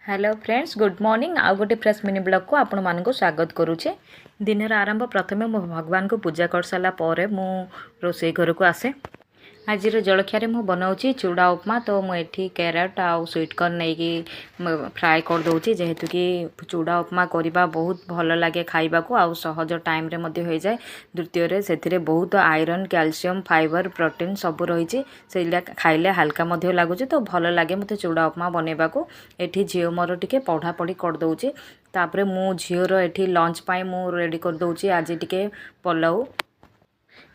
Hello friends good morning आउ गोटे fresh mini blog को आपण मानक स्वागत करुचे। दिन आरंभ प्रथमे मो भगवान को पूजा कर सारा पर मु रोसई घर को आसे। आज जलखिया मु बनाऊँगी चूड़ा उपमा। तो मुझे कैरेट आउ स्वीटकॉर्न नहीं कि फ्राए कर दूँगी जेहेतु कि चूड़ा उपमा करवा बहुत भल लगे खाइबा को आउ सहज टाइम रे मध्य हो जाए। द्वितीय से बहुत आयरन कैल्शियम फाइबर प्रोटीन सब रही से खाइले हल्का मध्य लगुच तो भल लगे मत चूड़ा उपमा बनइबा को। एठी झील मोर टिके पढ़ापढ़ी कर दूँगी तापर मु झीर एठी लंच पाई मु रेडी कर दूँगी आज टिके पलाउ।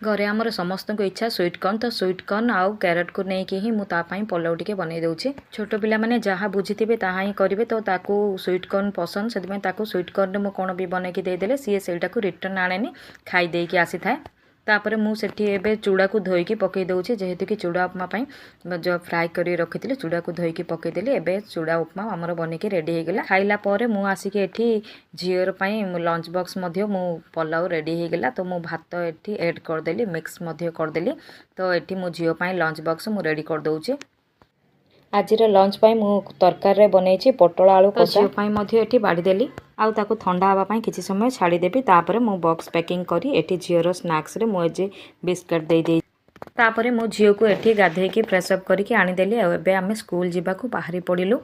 घरे आमर समस्त को इच्छा स्वीटकॉर्न तो स्वीटकॉर्न आउ कैरेट को लेकिन ही मुझे पलाउ टिके बनई दूँगी। छोट पिला माने जहाँ बुझीथे ताहा ही करेंगे तो ताकू स्वीटकॉर्न पसंद से स्वीटकॉर्न में कौन भी बनईकी देदेले सी सेटा को रिटर्न आनेनी खाई देकी आसी थाए। तापर मुझे एबे चूड़ा को धोईकी पकई दूँगी जेहेतु कि चूड़ा उपमा जो फ्राए कर रखी चूड़ा को धोईकी पकईदेली। एबे चूड़ा उपमा आमर बनईकी रेडी होगला। खाइला पर मु आसिक एठी झीर पाई लंच बॉक्स मध्य मु पलाउ रेडी होगला। तो मु भात एठी ऐड करदेली मिक्स मध्य करदेली। तो एठी मु झील पाई लंच बॉक्स मु रेडी कर दूँगी। आज लंच पाई मु तरकारी बनई पोटल आलू कषा झील एठी बाड़ीदेली आउ ताकू ठंडा हवापाई किसी समय छाड़ीदेवी। तापर मु बॉक्स पैकिंग करी एठी झीर स्नैक्स रे मुझे बिस्किट दे तापर मो झील को एठी गाधेकी फ्रेशअप करके आनीदेली। एबे आमे स्कूल जीवाकू बाहरी पड़िलु।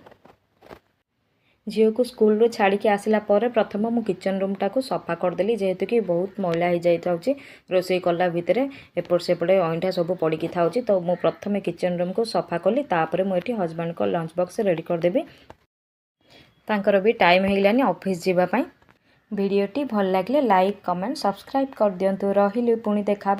झील को स्कूल रू छाड़ी आसला पर प्रथम मु किचन रूम टाकू सफा करदेली जेहेतु कि बहुत मैला हो जाए रोसई कला भितर एपट सेपटे अईठा सब पड़ी था। तो मु प्रथम किचन रूम को सफा कली तापर मुझे हजबैंड को लंच बॉक्स रेडी करदेवी। तांकर भी टाइम होगलानी ऑफिस जीवापाई। वीडियोटी भल लगे लाइक कमेंट सब्सक्राइब कर दियंतु। रहिलु पुणी देखा।